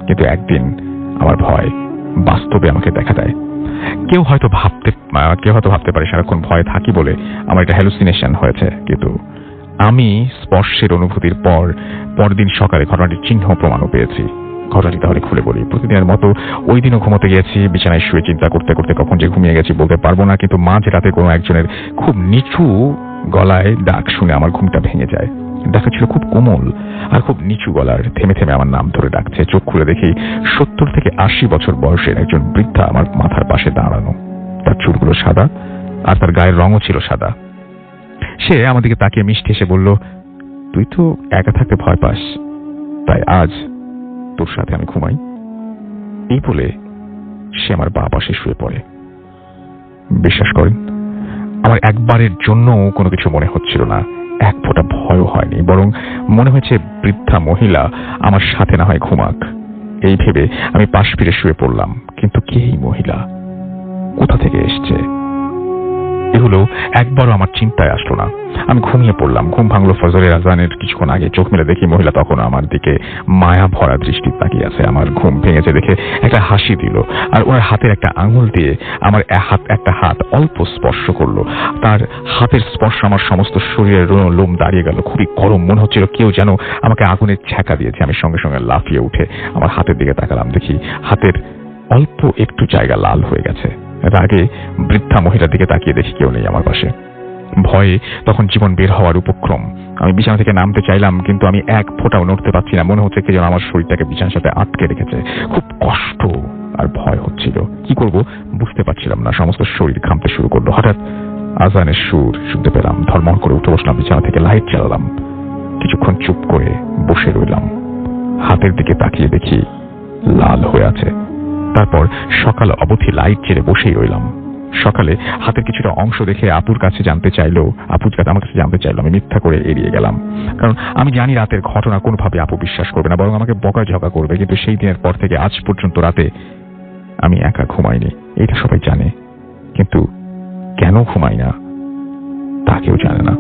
কিন্তু একদিন আমার ভয় বাস্তবে আমাকে দেখা দেয়। কেউ হয়তো ভাবতে পারে সারাক্ষণ ভয়ে থাকি বলে আমার একটা হ্যালুসিনেশন হয়েছে, কিন্তু আমি স্পর্শের অনুভূতির পরদিন সকালে ঘটনাটির চিহ্ন প্রমাণও পেয়েছি। ঘটনাটি তাহলে খুলে বলি। প্রতিদিনের মতো ওই দিনও ঘুমোতে গিয়েছি। বিছানায় শুয়ে চিন্তা করতে করতে কখন যে ঘুমিয়ে গেছি বলতে পারবো না, কিন্তু মাঝ রাতে কোনো একজনের খুব নিচু গলায় ডাক শুনে আমার ঘুমটা ভেঙে যায়। ডাকা ছিল খুব কোমল আর খুব নিচু গলার, থেমে থেমে আমার নাম ধরে ডাকছে। চোখ খুলে দেখি 70 থেকে 80 বছর বয়সের একজন বৃদ্ধা আমার মাথার পাশে দাঁড়ানো। তার চুলগুলো সাদা আর তার গায়ের রঙও ছিল সাদা। সে আমার দিকে তাকিয়ে মিষ্টি এসে বলল, তুই তো একা থাকতে ভয় পাস, তাই আজ তোর সাথে আমি ঘুমাই। এই বলে সে আমার বাঁ পাশে শুয়ে পড়ে। বিশ্বাস করেন, আমার একবারের জন্য কোনো কিছু মনে হচ্ছিল না, এক ফোঁটা ভয়ও হয়নি, বরং মনে হয়েছে বৃদ্ধা মহিলা আমার সাথে না হয় ঘুমাক। এই ভেবে আমি পাশ ফিরে শুয়ে পড়লাম। কিন্তু কে এই মহিলা, কোথা থেকে এসছে, এগুলো একবারও আমার চিন্তায় আসলো না। আমি ঘুমিয়ে পড়লাম। ঘুম ভাঙলো ফজরের আজানের কিছুক্ষণ আগে। চোখ মেলে দেখি মহিলা তখন আমার দিকে মায়া ভরা দৃষ্টি তাকিয়ে আছে। আমার ঘুম ভেঙেছে দেখে একটা হাসি দিল আর ওনার হাতের একটা আঙুল দিয়ে আমার একটা হাত অল্প স্পর্শ করলো। তার হাতের স্পর্শ আমার সমস্ত শরীরের লোম দাঁড়িয়ে গেল। খুবই গরম মনে হচ্ছিল, কেউ যেন আমাকে আগুনের ছ্যাঁকা দিয়েছে। আমি সঙ্গে সঙ্গে লাফিয়ে উঠে আমার হাতের দিকে তাকালাম। দেখি হাতের অল্প একটু জায়গা লাল হয়ে গেছে। রাগে বৃদ্ধা মহিলার দিকে তাকিয়ে দেখি কেউ নেই আমার পাশে। ভয়ে তখন জীবন বের হওয়ার উপক্রম। আমি বিছানা থেকে নামতে চাইলাম, কিন্তু আমি এক ফোঁটাও নড়তে পারছি না। মনে হচ্ছে কে যেন আমার শরীরটাকে বিছানার সাথে আটকে রেখেছে। খুব কষ্ট আর ভয় হচ্ছিল। কি করব বুঝতে পারছিলাম না। সমস্ত শরীর ঘামতে শুরু করলো। হঠাৎ আজানের সুর শুনতে পেলাম। ধর্মড় করে উঠে বসলাম। বিছানা থেকে লাইট জ্বালালাম। কিছুক্ষণ চুপ করে বসে রইলাম। হাতের দিকে তাকিয়ে দেখি লাল হয়ে আছে। তারপর সকাল অবধি লাইট ছেড়ে বসেই রইলাম। সকালে হাতের কিছুটা অংশ দেখে আপুর কাছে জানতে চাইলো, আমার কাছে জানতে চাইলো। আমি মিথ্যা করে এড়িয়ে গেলাম, কারণ আমি জানি রাতের ঘটনা কোনোভাবে আপু বিশ্বাস করবে না, বরং আমাকে বকাঝকা করবে। কিন্তু সেই দিনের পর থেকে আজ পর্যন্ত রাতে আমি একা ঘুমাইনি, এটা সবাই জানে, কিন্তু কেন ঘুমাই না তা কেউ জানে না।